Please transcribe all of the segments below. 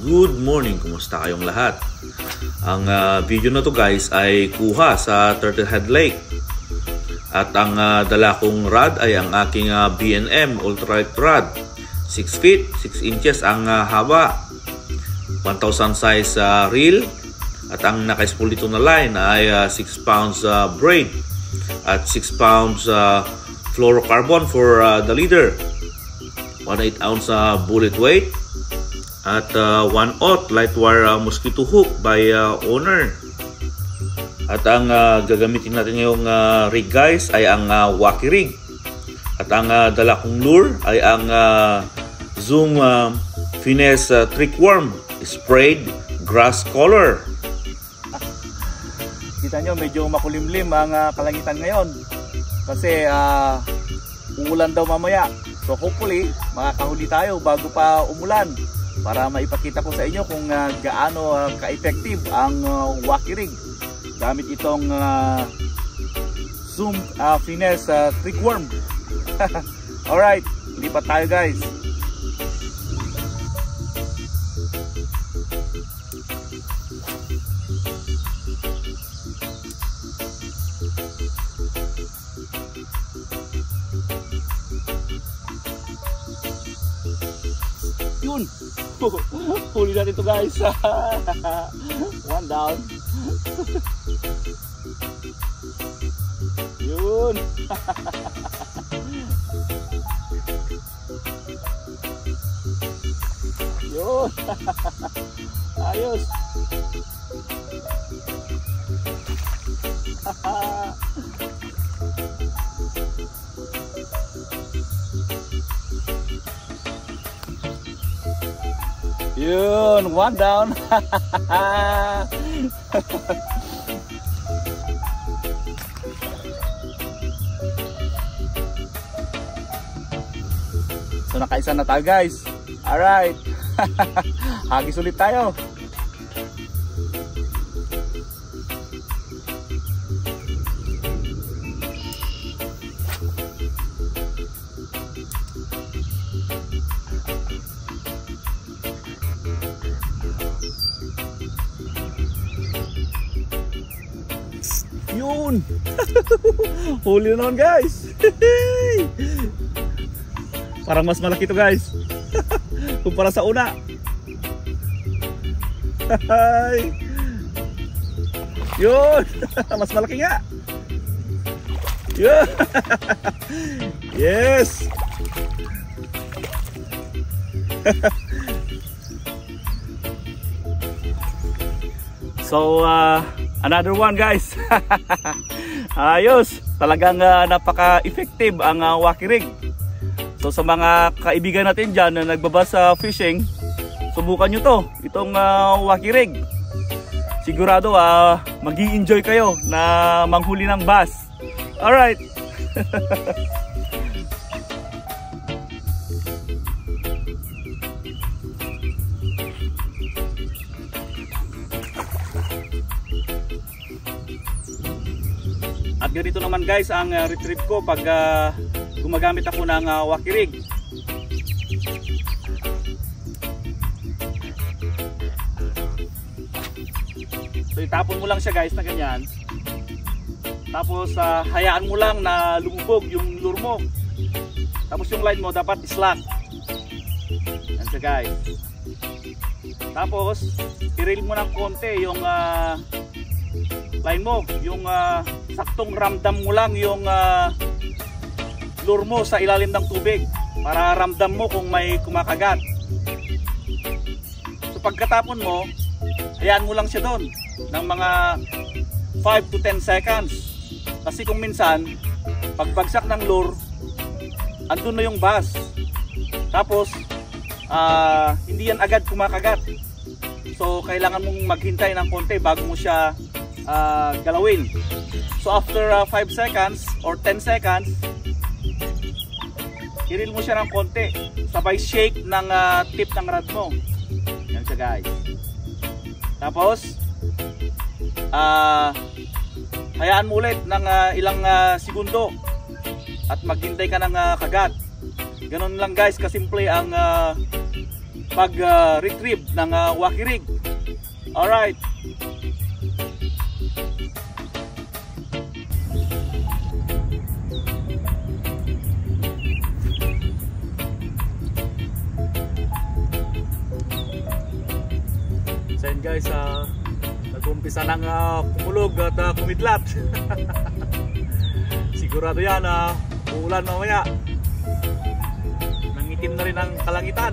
Good morning, kumusta kayong lahat? Ang video na to guys ay kuha sa Turtlehead Lake. At ang dala kong rod ay ang aking B&M ultralight rod. 6 feet, 6 inches ang haba. 1,000 size reel. At ang naka-spool dito na line ay 6 pounds braid. At 6 pounds fluorocarbon for the leader. 1/8 ounce bullet weight. At 1/0 light wire mosquito hook by owner. At ang gagamitin natin ngayong rig guys ay ang wacky rig. At ang dala kong lure ay ang Zoom Finesse Trickworm sprayed grass color. Kita nyo medyo makulimlim ang kalangitan ngayon kasi uulan daw mamaya. So hopefully makakahuli tayo bago pa umulan para maipakita ko sa inyo kung gaano ka-effective ang wacky rig gamit itong Zoom Finesse Trickworm. Alright, lipat tayo guys. Yun, huli natin ito guys. One down. Yun. Yun. Ayos. Yun, one down. So nakaisa na tayo guys. Alright. Hagis ulit tayo. Yun. Huli na naman guys. Parang mas malaki to guys kumpara sa una. Yun. Mas malaki nga. Yun. Yes. So another one guys. Ayos. Talagang napaka-effective ang wacky rig. So sa mga kaibigan natin dyan na nagbabas sa fishing, subukan nyo to, itong wacky rig. Sigurado mag-i-enjoy kayo na manghuli ng bass. Alright. At ganito naman guys ang retrieve ko pag gumagamit ako ng wacky rig. So itapon mo lang siya guys na ganyan. Tapos hayaan mo lang na lumubog yung lure mo. Tapos yung line mo dapat slack. Yan siya guys. Tapos i-reel mo ng konti yung line mo. Yung saktong ramdam mo lang yung lure mo sa ilalim ng tubig para ramdam mo kung may kumakagat. So pagkatapon mo, hayaan mo lang siya doon ng mga 5 to 10 seconds. Kasi kung minsan pagbagsak ng lure, andun na yung bass. Tapos hindi yan agad kumakagat. So kailangan mong maghintay ng konti bago mo siya galawin. So after 5 seconds or 10 seconds, i-reel mo siya ng konti, sabay shake ng tip ng rod mo. Yan siya guys. Tapos hayaan mo ulit ng ilang segundo at maghintay ka ng kagat. Ganun lang guys kasimple ang pag-retrieve ng wakirig. Alright. So yun guys, nag-umpisa ng kumulog at kumidlat. Sigurado yan, uulan mamaya. Nangitim na rin ang kalangitan.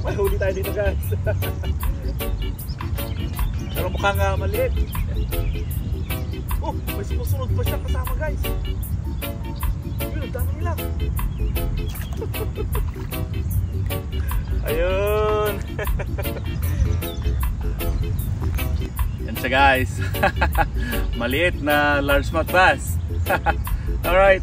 May huli tayo dito guys. Pero mukhang maliit. Oh, may sumusunod pa siya kasama guys. Yun, dami nila. Ayun. Yan siya guys. Maliit na largemouth bass. Alright.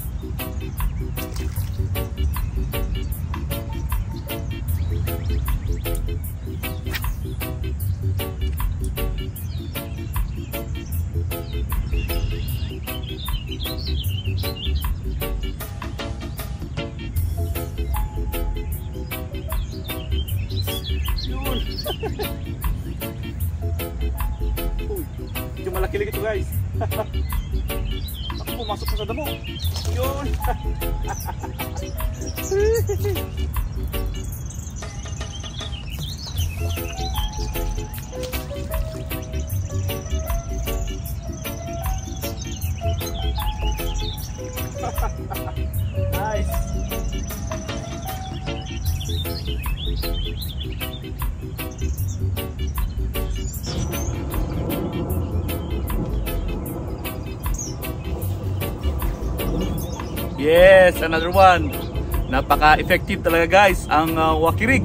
Medyo malaki-laki ito guys. Ako, pumasok pa sa damo. Yun. Nice. Yes, another one. Napaka-effective talaga guys ang wakirig.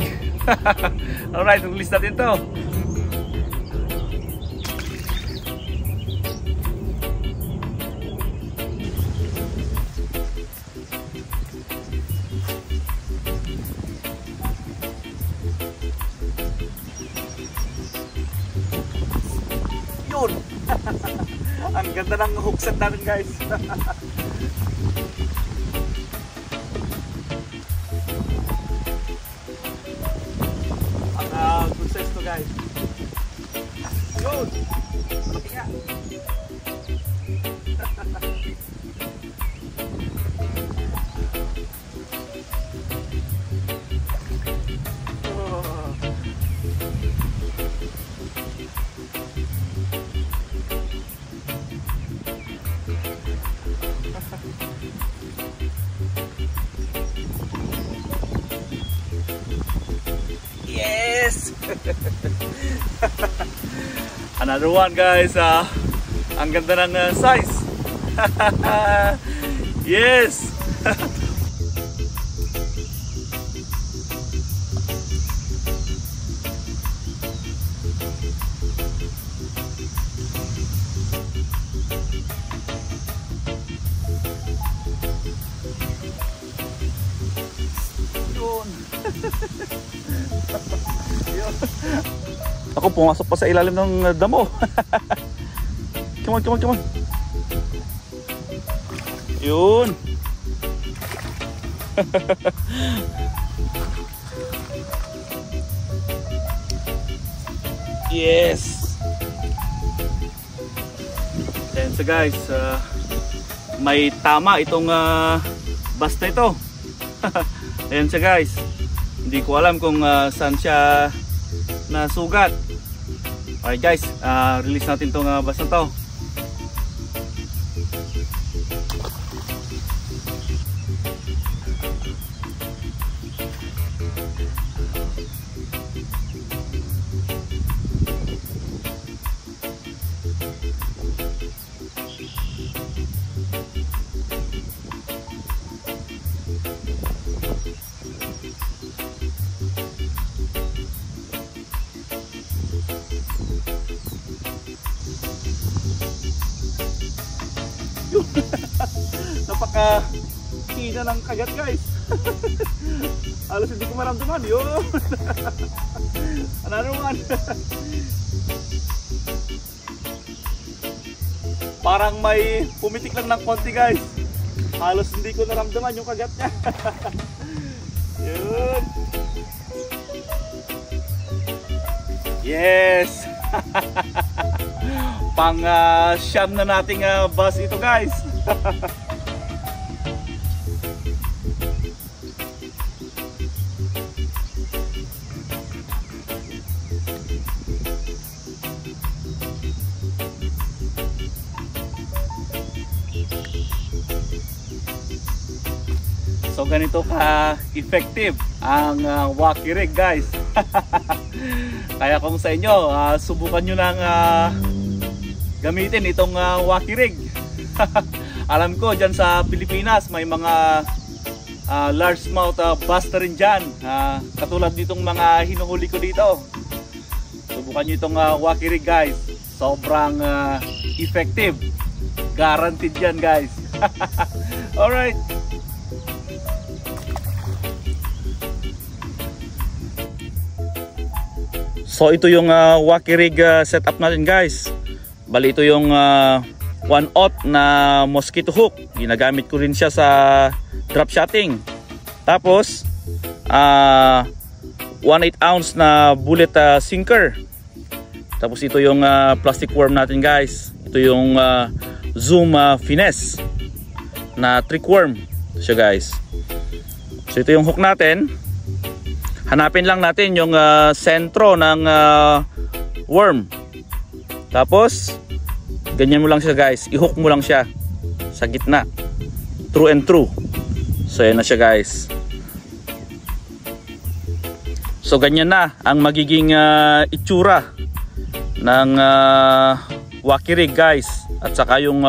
Alright, release natin to. Yun. Ang ganda ng hookset natin guys. Good size to guys. Yun. Malaki nga. Yes! Another one guys. Ang ganda ng size. Yes! Ako pumasok pa sa ilalim ng damo. Come on, come on, come on. Yun. Yes. Ayan so guys, may tama itong bass na ito. Ayan siya guys. Hindi ko alam kung saan siya nasugat. Alright guys, release natin itong bass na to. Napaka hina ng kagat guys. Halos hindi ko maramdaman yun. Another one. Parang may pumitik lang ng konti guys. Halos hindi ko naramdaman yung kagat niya. Yun. Yes. Pang siyam na nating bass ito guys. So ganito ka-effective ang wacky rig guys. Kaya kung sa inyo, subukan nyo nang gamitin itong wacky rig. Alam ko dyan sa Pilipinas may mga largemouth bass na rin dyan. Katulad nitong mga hinuhuli ko dito. Subukan nyo itong wacky rig guys. Sobrang effective. Guaranteed yan guys. Alright. So ito yung wacky rig setup natin guys. Bali ito yung 1/0 na mosquito hook. Ginagamit ko rin siya sa drop shotting. Tapos 1/8 ounce na bullet sinker. Tapos ito yung plastic worm natin guys. Ito yung Zoom Finesse na trick worm. Ito siya guys. So ito yung hook natin. Hanapin lang natin yung sentro ng worm. Tapos ganyan mo lang siya guys. I-hook mo lang siya sa gitna. True and true. So yan na siya guys. So ganyan na ang magiging itsura ng wacky rig guys. At saka yung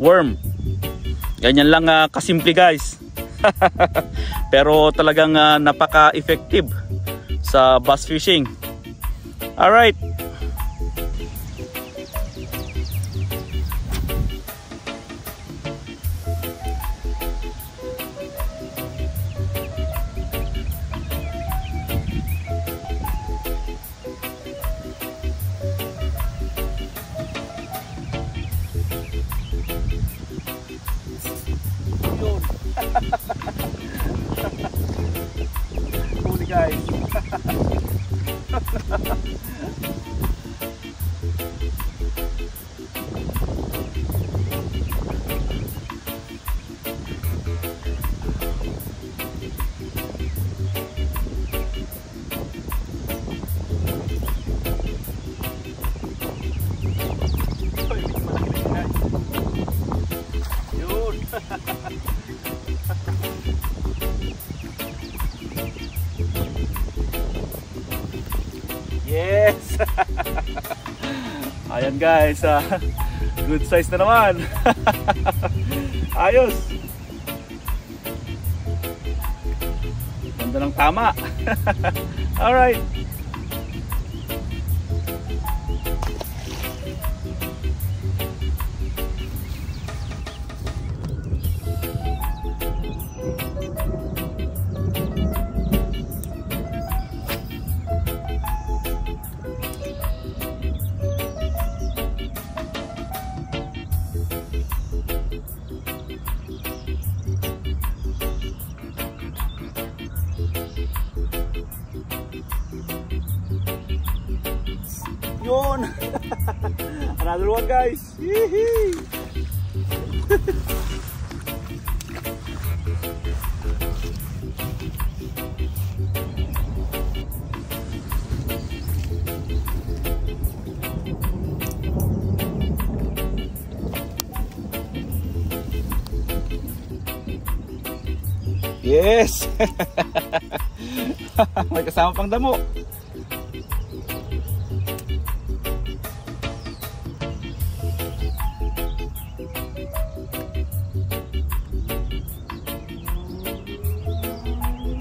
worm. Ganyan lang kasimple guys. Pero talagang napaka-effective sa bass fishing. Alright. Huli guys. Yun. Yes. Ayan guys, good size na naman. Ayos. Ganda ng tama. Alright. Yun. Another one guys. Yee-hee. Yes. May kasama pang damo.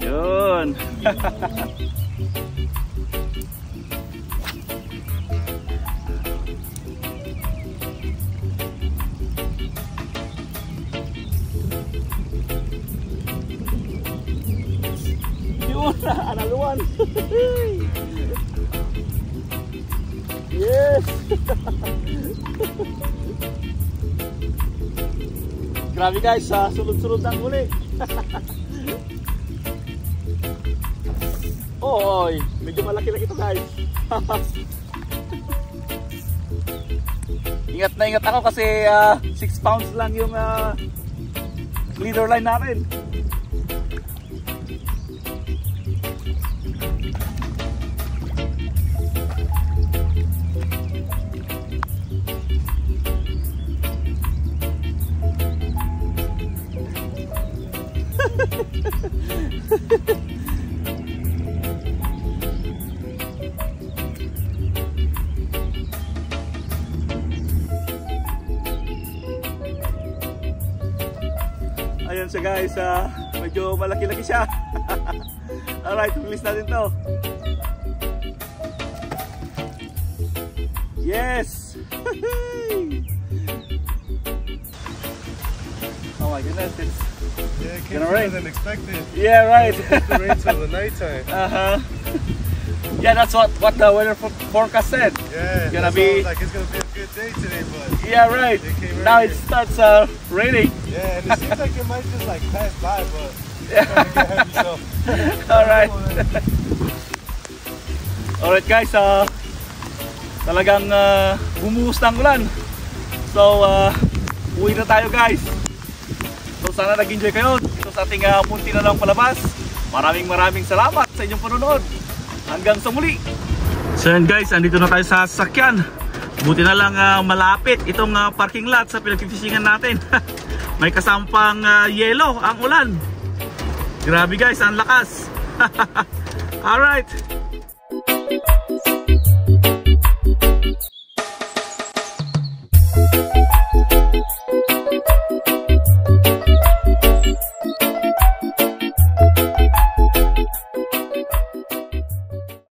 Yun. Yun, another one. Yes. Grabe guys, sunod-sunod ang huli. Oy, medyo malaki-laki ito guys. Ingat na ingat ako kasi 6 pounds lang yung leader line natin. Ayan siya guys, medyo malaki-laki siya. Alright, release natin to. Yes! Oh my goodness, it's Yeah, it came gonna rain. sooner than expected. Yeah, right. It was supposed to rain till the nighttime. Yeah, that's what the weather forecast said. Yeah, Gonna that's why I be- was like, it's gonna be a good day today, but Yeah, right. It came Now right it here. starts raining. yeah, and it seems like it might just like pass by, but Yeah. it's gonna get heavy, so. Alright. Alright guys, talagang bumuhos ng ulan. So, uwi na tayo guys. So sana nag-enjoy kayo dito sa ating munti na lang palabas. Maraming salamat sa inyong panonood. Hanggang sa muli. So yan guys, andito na tayo sa sasakyan. Buti na lang malapit itong parking lot sa pinagfishingan natin. May kasampang yelo ang ulan. Grabe guys, ang lakas. Alright.